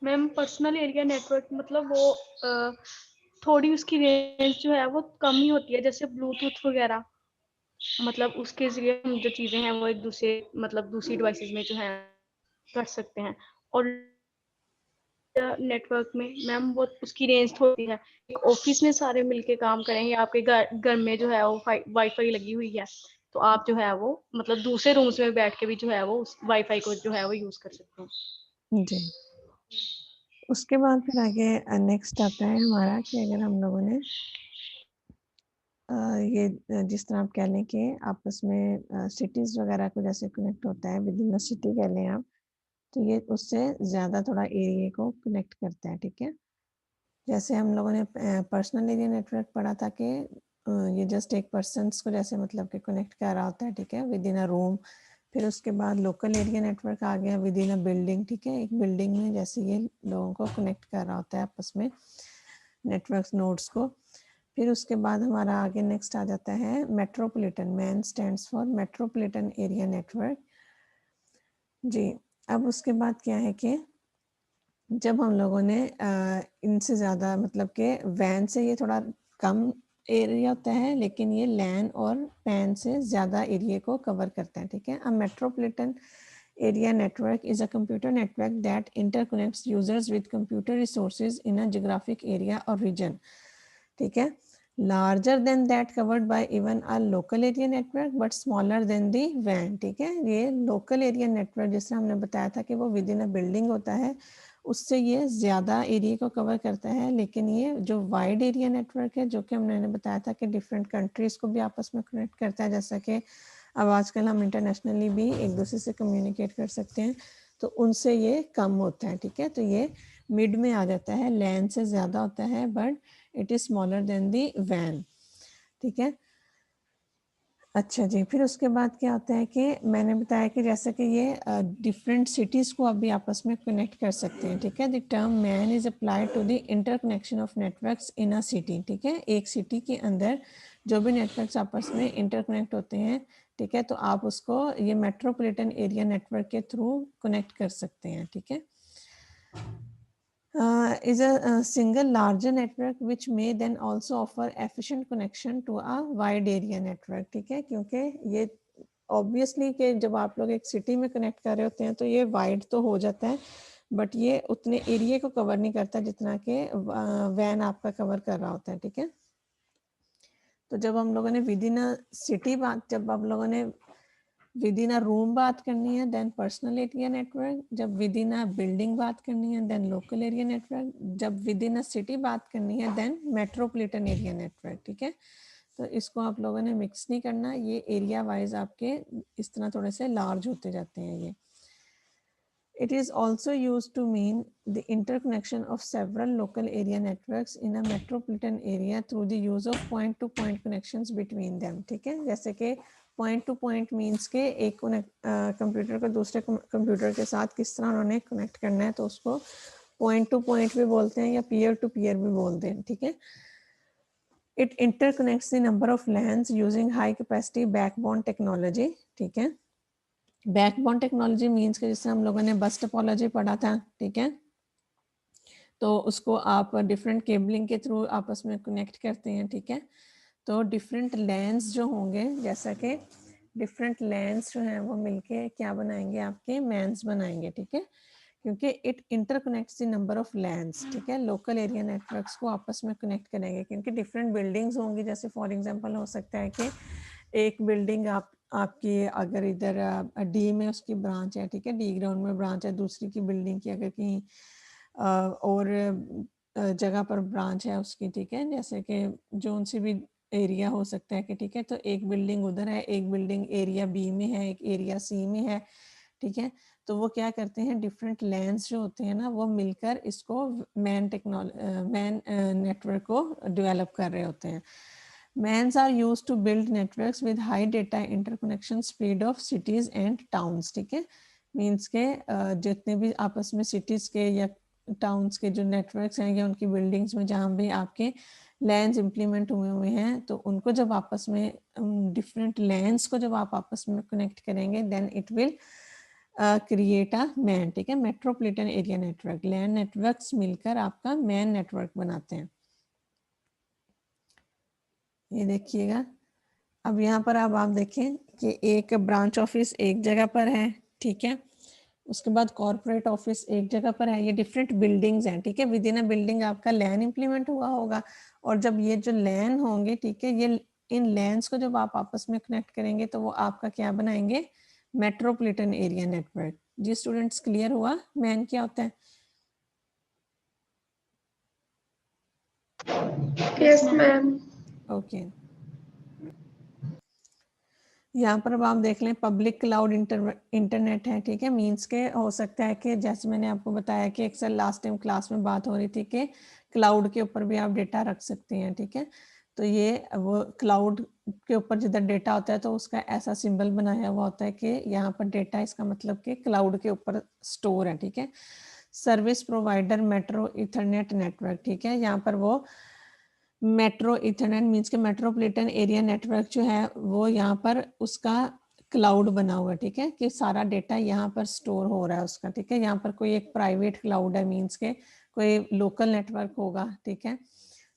Ma'am personal area network मतलब वो थोड़ी उसकी रेंज जो है वो कम ही होती है, जैसे ब्लूटूथ वगैरह, मतलब उसके जरिए हम जो चीजें हैं वो एक दूसरे मतलब दूसरी डिवाइसेस में जो है कर सकते हैं। और नेटवर्क में मैम वो उसकी रेंज थोड़ी है, एक ऑफिस में सारे मिलके काम करेंगे, आपके घर में जो है वो वाईफाई लगी हुई है, तो आप जो है वो मतलब दूसरे रूम्स में बैठ के भी जो है वो उस वाईफाई को जो है वो यूज कर सकते हैं। जी। उसके बाद फिर आगे नेक्स्ट आता है हमारा कि अगर हम लोगों ने ये जिस तरह आप कह लें कि आपस में सिटीज़ वगैरह को जैसे कनेक्ट होता है विद इन द सिटी कह लें आप, तो ये उससे ज़्यादा थोड़ा एरिया को कनेक्ट करता है, ठीक है? जैसे हम लोगों ने पर्सनल एरिया नेटवर्क पढ़ा था कि ये जस्ट एक पर्सन्स को जैसे मतलब कि कनेक्ट कर रहा होता है, ठीक है, विद इन अ रूम। फिर उसके बाद लोकल एरिया नेटवर्क आ गया विद इन अ बिल्डिंग, ठीक है, एक बिल्डिंग में जैसे ये लोगों को कनेक्ट कर रहा होता है आपस में नेटवर्क नोड्स को। फिर उसके बाद हमारा आगे नेक्स्ट आ जाता है metropolitan, MAN stands for metropolitan area network. जी, अब उसके बाद क्या है कि जब हम लोगों ने इनसे ज़्यादा मतलब कि वैन से ये थोड़ा कम एरिया होता है, लेकिन ये लैन और पैन से ज़्यादा एरिया को कवर करता है, ठीक है। A metropolitan area network is a computer network that interconnects users with computer resources in a geographic area और रीजन, ठीक है, larger than that covered by even a local area network but smaller than the वैन, ठीक है। ये local area network जैसे हमने बताया था कि वो विद इन अ बिल्डिंग होता है, उससे ये ज़्यादा एरिया को कवर करता है, लेकिन ये जो वाइड एरिया नेटवर्क है जो कि हमने बताया था कि डिफरेंट कंट्रीज़ को भी आपस में कनेक्ट करता है, जैसा कि अब आजकल हम इंटरनेशनली भी एक दूसरे से कम्युनिकेट कर सकते हैं, तो उनसे ये कम होता है, ठीक है। तो ये मिड में आ जाता है, लैन से ज़्यादा होता है but it is smaller than the वैन, ठीक है। अच्छा जी, फिर उसके बाद क्या होता है कि मैंने बताया कि जैसे कि ये डिफरेंट सिटीज़ को अभी आपस में कनेक्ट कर सकते हैं, ठीक है। The term MAN is applied to the interconnection of networks in a city, ठीक है। एक सिटी के अंदर जो भी नेटवर्क्स आपस में इंटरकनेक्ट होते हैं, ठीक है, तो आप उसको ये मेट्रोपॉलिटन एरिया नेटवर्क के थ्रू कनेक्ट कर सकते हैं, ठीक है। is a single larger network which may then also offer efficient connection to a wide area network, ठीक है, क्योंकि ये ऑब्वियसली कि जब आप लोग एक सिटी में कनेक्ट कर रहे होते हैं तो ये वाइड तो हो जाता है, बट ये उतने एरिया को कवर नहीं करता जितना कि वैन आपका कवर कर रहा होता है, ठीक है। तो जब हम लोगों ने विद इन अ सिटी बात, जब हम लोगों ने विद इन अ रूम बात करनी है देन पर्सनल एरिया नेटवर्क, जब विद इन अ बिल्डिंग बात करनी है देन लोकल एरिया नेटवर्क, जब विद इन अ सिटी बात करनी है देन मेट्रोपॉलिटन एरिया नेटवर्क, ठीक है। तो इसको आप लोगों ने मिक्स नहीं करना, ये एरिया वाइज आपके इस तरह थोड़े से लार्ज होते जाते हैं ये। It is also used to mean the interconnection of several local area networks in a metropolitan area through the use of point-to-point connections between them, ठीक है। जैसे कि पॉइंट टू पॉइंट मीन्स के एक कंप्यूटर को दूसरे कंप्यूटर के साथ किस तरह उन्होंने कनेक्ट करना है, तो उसको पॉइंट टू पॉइंट भी बोलते हैं या पीयर टू पीयर भी बोलते हैं, ठीक है। It interconnects the number of lens using high capacity backbone technology, ठीक है। बैकबोन टेक्नोलॉजी मीन्स के जैसे हम लोगों ने बस टोपोलॉजी पढ़ा था, ठीक है, तो उसको आप डिफरेंट केबलिंग के थ्रू आपस में कनेक्ट करते हैं, ठीक है। तो डिफरेंट लैंस जो होंगे, जैसा कि डिफरेंट लैंस जो हैं वो मिलके क्या बनाएंगे, आपके मैन्स बनाएंगे, ठीक है, क्योंकि it interconnects the number of lens, ठीक है। लोकल एरिया नेटवर्क्स को आपस में कनेक्ट करेंगे क्योंकि डिफरेंट बिल्डिंग्स होंगी, जैसे फॉर एग्जांपल हो सकता है कि एक बिल्डिंग आपकी अगर इधर डी में उसकी ब्रांच है, ठीक है, डी ग्राउंड में ब्रांच है, दूसरी की बिल्डिंग की अगर कहीं और जगह पर ब्रांच है उसकी, ठीक है, जैसे कि जोन सी भी एरिया हो सकता है कि, ठीक है, तो एक बिल्डिंग उधर है, एक बिल्डिंग एरिया बी में है, एक एरिया सी में है, ठीक है। तो वो क्या करते हैं, डिफरेंट लैंस जो होते हैं ना वो मिलकर इसको मैन नेटवर्क को डेवलप कर रहे होते हैं। MANs are use to build networks with high data interconnection speed of cities and towns, ठीक है। मीन्स के जितने भी आपस में सिटीज के या टाउन्स के जो नेटवर्क्स हैं या उनकी बिल्डिंग्स में जहाँ भी आपके लैंस इम्प्लीमेंट हुए हैं, तो उनको जब आपस में डिफरेंट लैंस को जब आप आपस में कनेक्ट करेंगे then it will create a MAN, ठीक है, metropolitan area network. LAN networks मिलकर आपका मैन नेटवर्क बनाते हैं। ये देखिएगा, अब यहाँ पर अब आप देखें कि एक ब्रांच ऑफिस एक जगह पर है, ठीक है, उसके बाद कॉर्पोरेट ऑफिस एक जगह पर है, ये डिफरेंट बिल्डिंग्स हैं, ठीक है, विद इन अ बिल्डिंग आपका लैन इंप्लीमेंट हुआ होगा। और जब ये जो लैन होंगे, ठीक है, ये इन लैन्स को जब आप आपस में कनेक्ट करेंगे तो वो आपका क्या बनाएंगे, मेट्रोपॉलिटन एरिया नेटवर्क। जी स्टूडेंट्स, क्लियर हुआ मैन क्या होता है? Yes ma'am. ओके, यहाँ पर अब आप देख लें पब्लिक क्लाउड इंटरनेट है, ठीक है, मीन्स के हो सकता है कि जैसे मैंने आपको बताया कि अक्सर लास्ट टाइम क्लास में बात हो रही थी कि क्लाउड के ऊपर भी आप डेटा रख सकते हैं, ठीक है, तो ये वो क्लाउड के ऊपर जिधर डेटा होता है तो उसका ऐसा सिंबल बनाया हुआ होता है कि यहाँ पर डेटा, इसका मतलब कि क्लाउड के ऊपर स्टोर है, ठीक है। Service provider metro Ethernet network, ठीक है, यहाँ पर वो मेट्रो इथरनेट मीन्स के मेट्रोपॉलिटन एरिया नेटवर्क जो है वो यहाँ पर उसका क्लाउड बना हुआ है, ठीक है, कि सारा डेटा यहाँ पर स्टोर हो रहा है उसका, ठीक है। यहाँ पर कोई एक प्राइवेट क्लाउड है, मीन्स के कोई लोकल नेटवर्क होगा, ठीक है,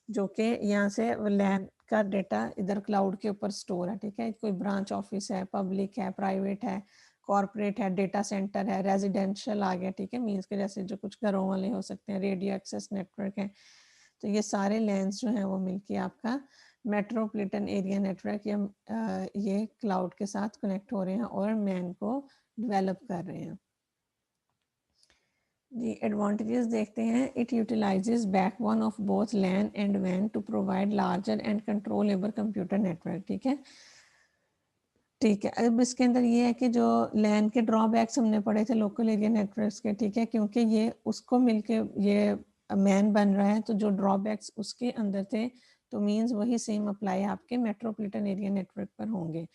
जो कि यहाँ से लैन का डेटा इधर क्लाउड के ऊपर स्टोर है, ठीक है। कोई ब्रांच ऑफिस है, पब्लिक है, प्राइवेट है, कॉर्पोरेट है, डेटा सेंटर है, रेजिडेंशियल आ गया, ठीक है, मीन्स के जैसे जो कुछ घरों वाले हो सकते हैं, रेडियो एक्सेस नेटवर्क है, तो ये सारे लैंस जो हैं वो मिलके आपका मेट्रोपॉलिटन एरिया नेटवर्क या ये क्लाउड के साथ कनेक्ट हो रहे हैं और मैन को डेवलप कर रहे हैं। जी एडवांटेजेस देखते हैं, it utilises backbone of both LAN and वैन to provide larger and controllable computer network, ठीक है, ठीक है। अब इसके अंदर ये है कि जो लैन के ड्रॉबैक्स हमने पढ़े थे लोकल एरिया नेटवर्क्स के, ठीक है, क्योंकि ये उसको मिलके ये मैन बन रहा है, तो जो ड्रॉबैक्स उसके अंदर थे तो मींस वही सेम अप्लाई आपके मेट्रोपॉलिटन एरिया नेटवर्क पर होंगे।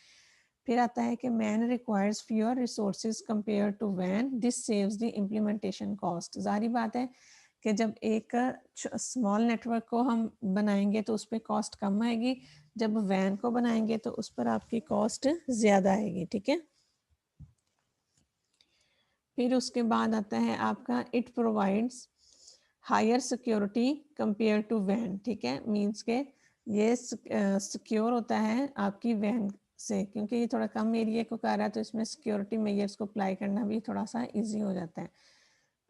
फिर आता है कि MAN requires fewer resources compare to वैन, this saves the implementation cost. जारी बात है कि जब एक स्मॉल नेटवर्क को हम बनाएंगे तो उस पर कॉस्ट कम आएगी, जब वैन को बनाएंगे तो उस पर आपकी कॉस्ट ज़्यादा आएगी, ठीक है। फिर उसके बाद आता है आपका it provides higher security compare to वैन, ठीक है, मीन्स के ये सिक्योर होता है आपकी वैन से, क्योंकि ये थोड़ा कम एरिया को कर रहा है तो इसमें सिक्योरिटी मेजर्स को अप्लाई करना भी थोड़ा सा ईजी हो जाता है।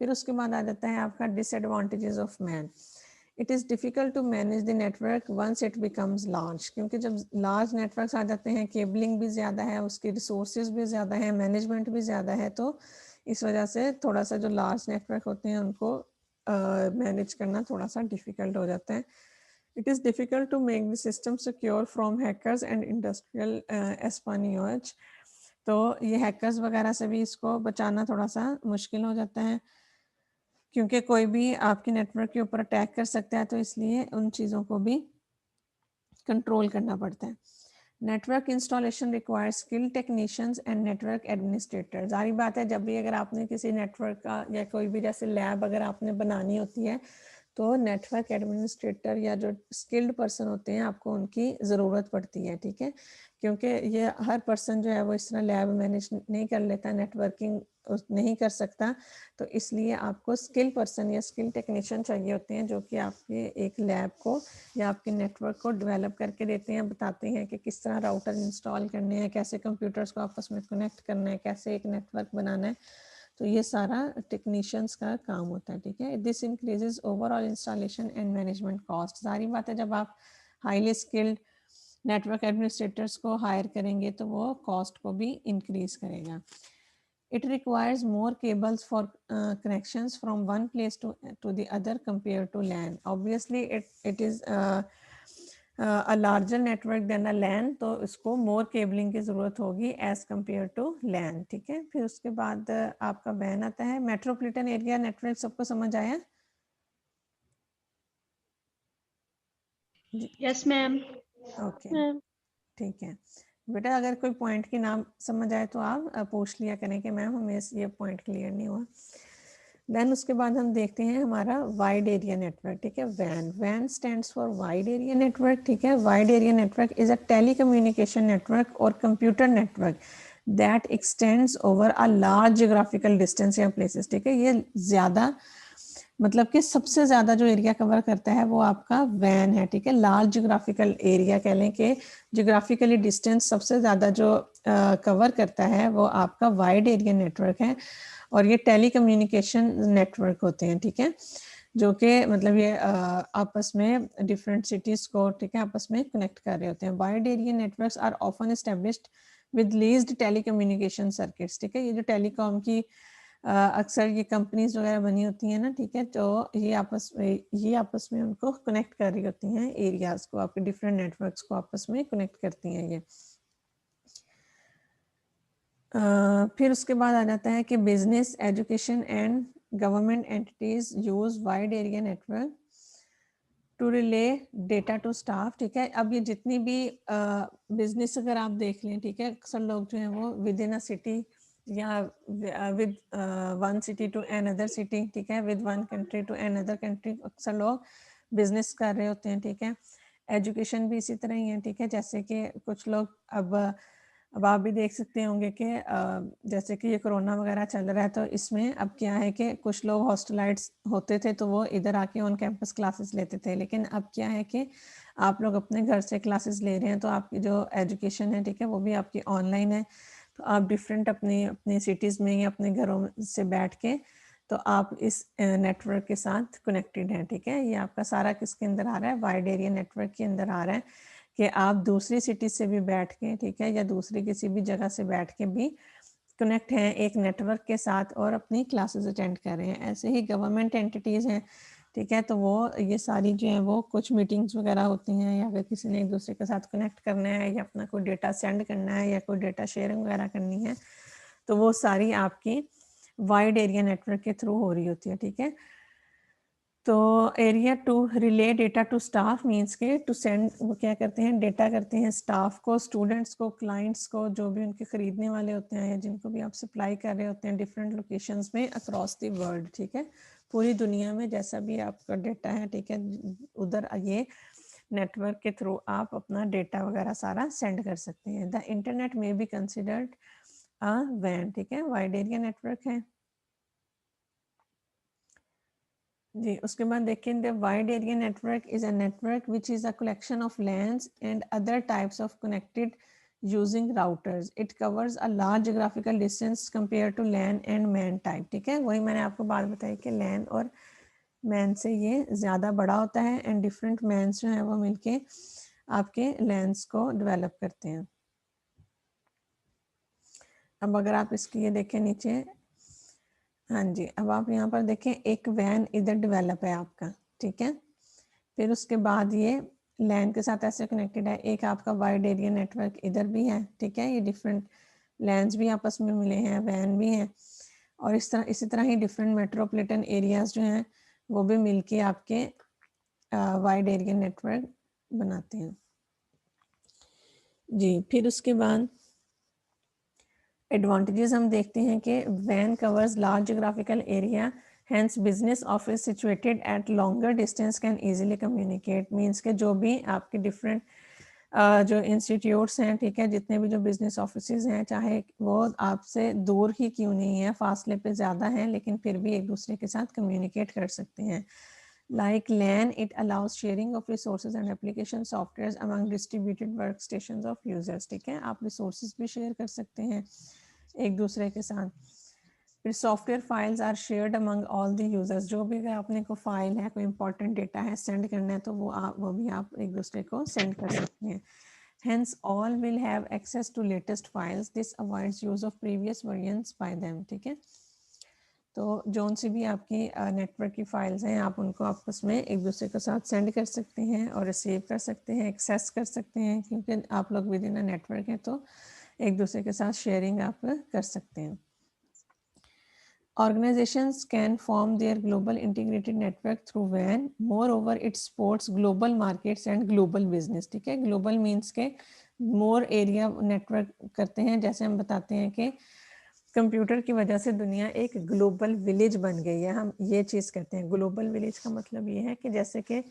फिर उसके बाद आ जाता है आपका disadvantages of MAN. It is difficult to manage the network once it becomes large, क्योंकि जब लार्ज नेटवर्क्स आ जाते हैं केबलिंग भी ज़्यादा है, उसके रिसोर्सेज भी ज़्यादा है, मैनेजमेंट भी ज़्यादा है, तो इस वजह से थोड़ा सा जो लार्ज नेटवर्क होते हैं उनको मैनेज करना थोड़ा सा डिफ़िकल्ट हो जाता है। It is difficult to make the system secure from hackers and industrial espionage, तो ये हैकर्स वगैरह से भी इसको बचाना थोड़ा सा मुश्किल हो जाता है, क्योंकि कोई भी आपके नेटवर्क के ऊपर अटैक कर सकता है, तो इसलिए उन चीज़ों को भी कंट्रोल करना पड़ता है। Network installation require skill technicians and network administrator. जारी बात है, जब भी अगर आपने किसी नेटवर्क का या कोई भी जैसे लैब अगर आपने बनानी होती है तो नेटवर्क एडमिनिस्ट्रेटर या जो स्किल्ड पर्सन होते हैं आपको उनकी ज़रूरत पड़ती है, ठीक है, क्योंकि ये हर पर्सन जो है वो इस तरह लैब मैनेज नहीं कर लेता, नेटवर्किंग नहीं कर सकता, तो इसलिए आपको स्किल पर्सन या स्किल टेक्नीशियन चाहिए होते हैं जो कि आपके एक लैब को या आपके नेटवर्क को डेवलप करके देते हैं, बताते हैं कि किस तरह राउटर इंस्टॉल करने हैं, कैसे कंप्यूटर्स को आपस में कनेक्ट करना है, कैसे एक नेटवर्क बनाना है, तो ये सारा टेक्नीशियंस का काम होता है, ठीक है। This increases overall installation and management cost. सारी बात है, जब आप हाईली स्किल्ड नेटवर्क एडमिनिस्ट्रेटर्स को हायर करेंगे तो वो कॉस्ट को भी इंक्रीज करेगा। It requires more cables for connections from one place to the other compared to LAN. Obviously, it is a larger network than a LAN, तो इसको more cabling की ज़रूरत होगी as compared to LAN, ठीक है। फिर उसके बाद आपका WAN आता है। मेट्रोपॉलिटन एरिया नेटवर्क सबको समझ आया? Yes ma'am. ओके, ठीक है बेटा, अगर कोई पॉइंट की नाम समझ आए तो आप पूछ लिया करें कि मैम हमें ये पॉइंट क्लियर नहीं हुआ। देन उसके बाद हम देखते हैं हमारा वाइड एरिया नेटवर्क, ठीक है। Van, van stands for wide area network, ठीक है। Wide area network is a telecommunication network और computer network that x tends over a large geographical distance या प्लेसेस, ठीक है। ये ज़्यादा मतलब कि सबसे ज़्यादा जो एरिया कवर करता है वो आपका वैन है, ठीक है। लार्ज जियोग्राफिकल एरिया कह लें कि जियोग्राफिकली डिस्टेंस सबसे ज़्यादा जो कवर करता है वो आपका वाइड एरिया नेटवर्क है, और ये टेलीकम्युनिकेशन नेटवर्क होते हैं, ठीक है, जो कि मतलब ये आपस में डिफरेंट सिटीज़ को, ठीक है, आपस में कनेक्ट कर रहे होते हैं। Wide area networks are often established with leased telecommunication circuits, ठीक है। ये जो टेलीकॉम की अक्सर ये कंपनीज वगैरह बनी होती हैं ना, ठीक है, तो ये आपस में उनको कनेक्ट कर रही होती हैं, एरियाज को, आपके डिफरेंट नेटवर्क्स को आपस में कनेक्ट करती हैं ये। फिर उसके बाद आ जाता है कि business, education and government entities use wide area network to relay data to staff, ठीक है। अब ये जितनी भी बिजनेस अगर आप देख लें, ठीक है, अक्सर लोग जो है वो विद इन अ सिटी या with one city to another city, ठीक है, with one country to another country, अक्सर लोग बिजनेस कर रहे होते हैं, ठीक है। एजुकेशन भी इसी तरह ही है, ठीक है। जैसे कि कुछ लोग अब आप भी देख सकते होंगे कि जैसे कि ये कोरोना वगैरह चल रहा है, तो इसमें अब क्या है कि कुछ लोग हॉस्टलाइट्स होते थे तो वो इधर आके ऑन कैंपस क्लासेस लेते थे, लेकिन अब क्या है कि आप लोग अपने घर से क्लासेस ले रहे हैं, तो आपकी जो एजुकेशन है, ठीक है, वो भी आपकी ऑनलाइन है। तो आप डिफरेंट अपनी अपनी सिटीज़ में या अपने घरों से बैठ के तो आप इस नेटवर्क के साथ कनेक्टेड हैं, ठीक है। ये आपका सारा किसके अंदर आ रहा है, वाइड एरिया नेटवर्क के अंदर आ रहा है, कि आप दूसरी सिटी से भी बैठ के, ठीक है, या दूसरी किसी भी जगह से बैठ के भी कनेक्ट हैं एक नेटवर्क के साथ और अपनी क्लासेस अटेंड कर रहे हैं। ऐसे ही गवर्नमेंट एंटिटीज़ हैं, ठीक है, तो वो ये सारी जो है वो कुछ मीटिंग्स वगैरह होती हैं, या फिर किसी ने एक दूसरे के साथ कनेक्ट करना है, या अपना कोई डेटा सेंड करना है, या कोई डेटा शेयरिंग वगैरह करनी है, तो वो सारी आपकी वाइड एरिया नेटवर्क के थ्रू हो रही होती है, ठीक है। तो area to relay data to staff means के टू सेंड, वो क्या करते हैं, डेटा करते हैं स्टाफ को, स्टूडेंट्स को, क्लाइंट्स को, जो भी उनके खरीदने वाले होते हैं या जिनको भी आप सप्लाई कर रहे होते हैं डिफरेंट लोकेशंस में अक्रॉस द वर्ल्ड, ठीक है, पूरी दुनिया में जैसा भी आपका डेटा है, ठीक है, उधर ये नेटवर्क के थ्रू आप अपना डेटा वगैरह सारा सेंड कर सकते हैं। द इंटरनेट में बी कंसिडर्ड अ वैन, ठीक है, वाइड एरिया नेटवर्क है जी। उसके बाद देखें, the wide area network is a network which is a collection of LANs and other types of connected using routers. It covers a large geographical distance compare to LAN and MAN type, ठीक है। वही मैंने आपको बात बताई कि land और man से ये ज़्यादा बड़ा होता है, एंड डिफरेंट मैन्स जो है वो मिलके आपके लैंड्स को डेवलप करते हैं। अब अगर आप इसकी ये देखें नीचे, हाँ जी, अब आप यहाँ पर देखें एक वैन इधर डेवलप है आपका, ठीक है। फिर उसके बाद ये लैन के साथ ऐसे कनेक्टेड है, एक आपका वाइड एरिया नेटवर्क इधर भी है, ठीक है। ये डिफरेंट लैंड्स भी आपस में मिले हैं, वैन भी हैं, और इसी तरह ही डिफरेंट मेट्रोपॉलिटन एरियाज जो हैं वो भी मिलके आपके वाइड एरिया नेटवर्क बनाते हैं जी। फिर उसके बाद एडवांटेजेस हम देखते हैं कि वैन covers large geographical area, hence business office situated at longer distance can easily communicate. Means के जो भी आपके डिफरेंट जो इंस्टीट्यूट्स हैं, ठीक है, जितने भी जो बिजनेस ऑफिसेज हैं, चाहे वो आपसे दूर ही क्यों नहीं है, फासले पे ज़्यादा हैं, लेकिन फिर भी एक दूसरे के साथ कम्युनिकेट कर सकते हैं। Like LAN, it allows sharing of resources and application softwares among distributed workstations of users, ठीक है। आप resources भी share कर सकते हैं एक दूसरे के साथ। फिर software files are shared among all the users, जो भी अगर आपने को फाइल है, कोई इंपॉर्टेंट डेटा है सेंड करना है, तो वो भी आप एक दूसरे को सेंड कर सकते हैं। Hence, all will have access to latest files. This avoids use of previous versions by them, ठीक है। तो जोन सी भी आपकी नेटवर्क की फाइल्स हैं, आप उनको आपस में एक दूसरे के साथ सेंड कर सकते हैं और रिसीव कर सकते हैं, एक्सेस कर सकते हैं, क्योंकि आप लोग विद इन अ नेटवर्क हैं, तो एक दूसरे के साथ शेयरिंग आप कर सकते हैं। Organizations can form their global integrated network through WAN. Moreover, it supports global markets and global business, ठीक है। ग्लोबल मीन्स के मोर एरिया नेटवर्क करते हैं, जैसे हम बताते हैं कि कंप्यूटर की वजह से दुनिया एक ग्लोबल विलेज बन गई है, हम ये चीज़ कहते हैं। ग्लोबल विलेज का मतलब ये है कि जैसे कि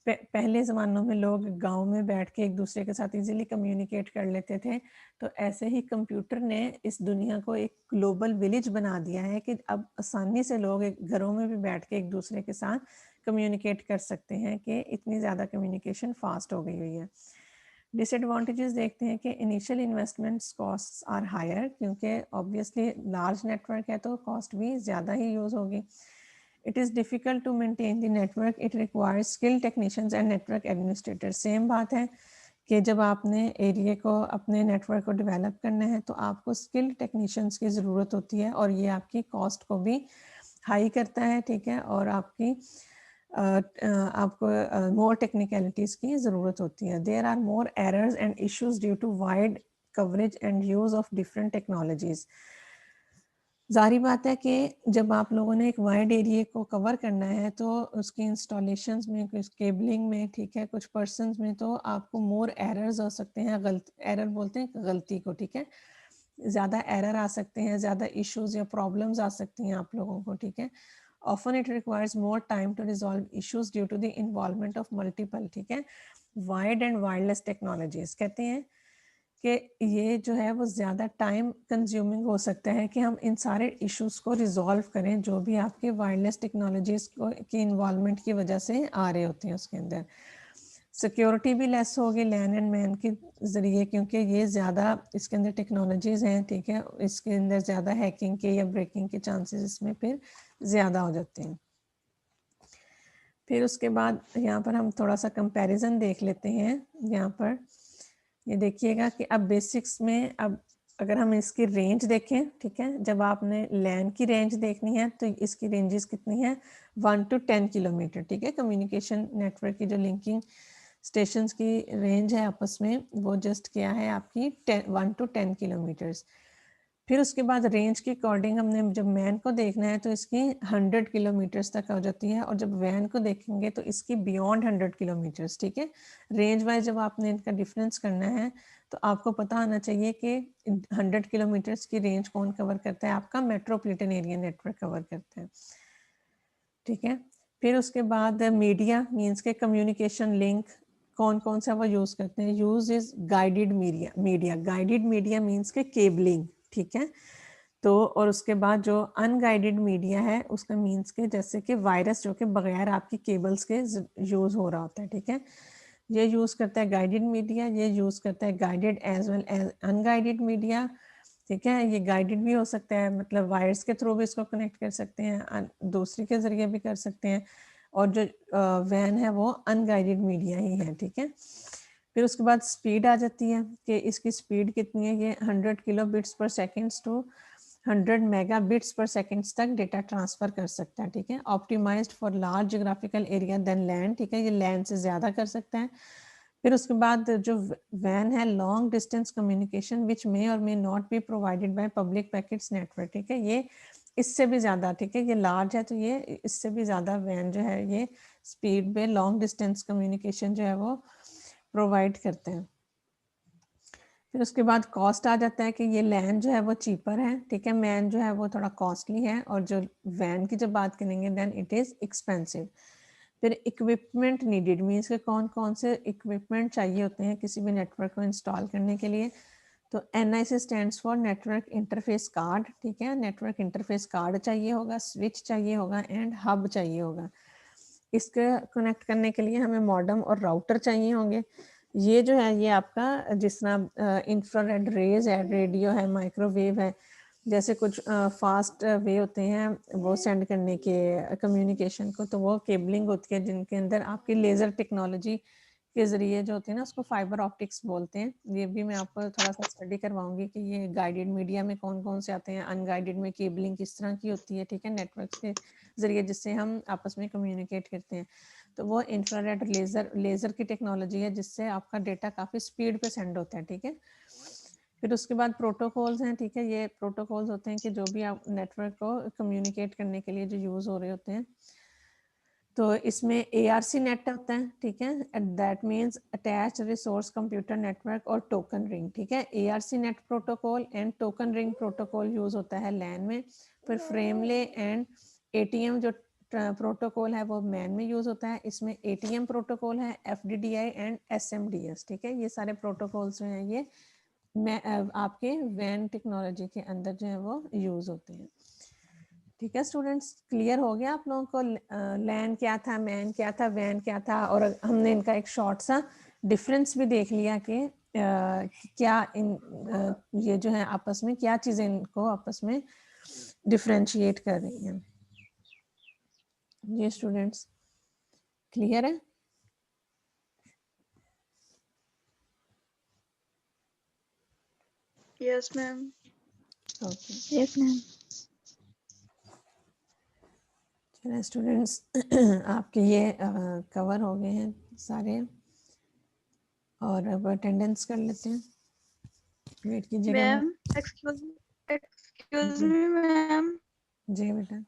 पहले ज़मानों में लोग गांव में बैठ के एक दूसरे के साथ इजीली कम्युनिकेट कर लेते थे, तो ऐसे ही कंप्यूटर ने इस दुनिया को एक ग्लोबल विलेज बना दिया है कि अब आसानी से लोग घरों में भी बैठ के एक दूसरे के साथ कम्युनिकेट कर सकते हैं, कि इतनी ज़्यादा कम्युनिकेशन फास्ट हो गई हुई है। डिसएडवांटेजेस देखते हैं कि initial investments costs are higher, क्योंकि ऑब्वियसली लार्ज नेटवर्क है तो कॉस्ट भी ज़्यादा ही यूज़ होगी। It is difficult to maintain the network. It requires skilled technicians and network administrators. Same बात है कि जब आपने एरिया को, अपने नेटवर्क को डेवलप करना है तो आपको स्किल्ड टेक्नीशियंस की ज़रूरत होती है, और ये आपकी कॉस्ट को भी हाई करता है, ठीक है, और आपकी आपको मोर टेक्निकलिटीज़ की ज़रूरत होती है। There are more errors and issues due to wide coverage and use of different technologies. ज़ाहिर बात है कि जब आप लोगों ने एक वाइड एरिया को कवर करना है तो उसकी इंस्टॉलेशंस में, कुछ केबलिंग में, ठीक है, कुछ पर्सन्स में, तो आपको मोर एरर्स हो सकते हैं, एरर बोलते हैं गलती को, ठीक है, ज़्यादा एरर आ सकते हैं, ज़्यादा इश्यूज या प्रॉब्लम्स आ सकती हैं आप लोगों को, ठीक है। Often it requires more time to resolve issues due to the involvement of multiple, ठीक है, वाइड एंड वायरलेस टेक्नोलॉजीज। कहते हैं कि ये जो है वो ज़्यादा टाइम कंज्यूमिंग हो सकता है कि हम इन सारे इश्यूज़ को रिजॉल्व करें जो भी आपके वायरलेस टेक्नोलॉजीज़ को की इन्वॉल्वमेंट की वजह से आ रहे होते हैं उसके अंदर। सिक्योरिटी भी लेस होगी लैन एंड मैन के ज़रिए, क्योंकि ये ज़्यादा इसके अंदर टेक्नोलॉजीज़ हैं, ठीक है, इसके अंदर ज़्यादा हैकिंग के या ब्रेकिंग के चांसेस इसमें फिर ज़्यादा हो जाते हैं। फिर उसके बाद यहाँ पर हम थोड़ा सा कंपैरिजन देख लेते हैं। यहाँ पर ये देखिएगा कि अब बेसिक्स में, अब अगर हम इसकी रेंज देखें, ठीक है, जब आपने लैन की रेंज देखनी है तो इसकी रेंजेस कितनी है, 1 to 10 किलोमीटर, ठीक है। कम्युनिकेशन नेटवर्क की जो लिंकिंग स्टेशंस की रेंज है आपस में, वो जस्ट क्या है आपकी 1 to 10 किलोमीटर्स। फिर उसके बाद रेंज के अकॉर्डिंग हमने जब मैन को देखना है तो इसकी 100 किलोमीटर्स तक हो जाती है, और जब वैन को देखेंगे तो इसकी बियॉन्ड 100 किलोमीटर्स, ठीक है। रेंज वाइज जब आपने इनका डिफरेंस करना है तो आपको पता होना चाहिए कि 100 किलोमीटर्स की रेंज कौन कवर करता है, आपका मेट्रोपॉलिटन एरिया नेटवर्क कवर करता है, ठीक है। फिर उसके बाद मीडिया मीन्स के कम्युनिकेशन लिंक कौन कौन सा वो यूज़ करते हैं। Use is guided media guided media means के केबलिंग, ठीक है। तो और उसके बाद जो अनगाइडेड मीडिया है उसका मीन्स के जैसे कि वायरस जो कि बगैर आपकी केबल्स के यूज़ हो रहा होता है, ठीक है। ये यूज़ करता है गाइडेड मीडिया, ये यूज़ करता है guided as well as unguided media, ठीक है। ये गाइडेड भी हो सकता है, मतलब वायर्स के थ्रू भी इसको कनेक्ट कर सकते हैं, दूसरे के ज़रिए भी कर सकते हैं, और जो वैन है वो अनगाइडेड मीडिया ही है, ठीक है। फिर उसके बाद स्पीड आ जाती है कि इसकी स्पीड कितनी है, ये 100 kilobits per second to 100 megabits per second तक डेटा ट्रांसफ़र कर सकता है, ठीक है। Optimised for large geographical area than LAN, ठीक है, ये लैंड से ज़्यादा कर सकता है। फिर उसके बाद जो वैन है लॉन्ग डिस्टेंस कम्युनिकेशन विच मे और may not be provided by public packets network, ठीक है, ये इससे भी ज़्यादा, ठीक है, ये लार्ज है तो ये इससे भी ज़्यादा वैन जो है ये स्पीड पे लॉन्ग डिस्टेंस कम्युनिकेशन जो है वो प्रोवाइड करते हैं। फिर उसके बाद कॉस्ट आ जाता है कि ये लैन जो है वो चीपर है, ठीक है, मैन जो है वो थोड़ा कॉस्टली है, और जो वैन की जब बात करेंगे देन इट इज़ एक्सपेंसिव। फिर इक्विपमेंट नीडेड मीन्स के कौन कौन से इक्विपमेंट चाहिए होते हैं किसी भी नेटवर्क को इंस्टॉल करने के लिए। तो NIC stands for network interface card, ठीक है, नेटवर्क इंटरफेस कार्ड चाहिए होगा, स्विच चाहिए होगा एंड हब चाहिए होगा। इसके कनेक्ट करने के लिए हमें मॉडेम और राउटर चाहिए होंगे। ये जो है ये आपका जिस तरह इंफ्रारेड रेज है, रेडियो है, माइक्रोवेव है, जैसे कुछ फास्ट वे होते हैं वो सेंड करने के कम्युनिकेशन को, तो वो केबलिंग होती है जिनके अंदर आपकी लेज़र टेक्नोलॉजी के ज़रिए जो होती है ना उसको फाइबर ऑप्टिक्स बोलते हैं। ये भी मैं आपको थोड़ा सा स्टडी करवाऊंगी कि ये गाइडेड मीडिया में कौन कौन से आते हैं, अनगाइडेड में केबलिंग किस तरह की होती है, ठीक है, नेटवर्क्स के ज़रिए जिससे हम आपस में कम्युनिकेट करते हैं। तो वो इंफ्रारेड लेज़र की टेक्नोलॉजी है जिससे आपका डेटा काफ़ी स्पीड पे सेंड होता है, ठीक है। फिर उसके बाद प्रोटोकॉल्स हैं, ठीक है, ये प्रोटोकॉल्स होते हैं कि जो भी आप नेटवर्क को कम्युनिकेट करने के लिए जो यूज़ हो रहे होते हैं। तो इसमें ARC नेट होता है, ठीक है, that means attach resource computer network और टोकन रिंग, ठीक है। ARC net protocol and token ring protocol use होता है लैन में। फिर फ्रेमले एंड ATM जो प्रोटोकॉल है वो मैन में यूज होता है। इसमें ATM प्रोटोकॉल है, FDDI एंड SMDS, ठीक है। ये सारे प्रोटोकॉल्स जो हैं ये आपके वैन टेक्नोलॉजी के अंदर जो है वो यूज होते हैं। ठीक है स्टूडेंट्स, क्लियर हो गया आप लोगों को लैन क्या था, मैन क्या था, वैन क्या था, और हमने इनका एक शॉर्ट सा डिफरेंस भी देख लिया कि क्या ये जो है आपस में क्या चीजें इनको आपस में डिफरेंशिएट कर रही हैं। ये स्टूडेंट्स क्लियर है? Yes ma'am. Okay, yes ma'am. चलिए स्टूडेंट्स आपके ये कवर हो गए हैं सारे, और अब अटेंडेंस कर लेते हैं। वेट कीजिएगा मैम एक्सक्यूज जी मी मैम। जी बेटा।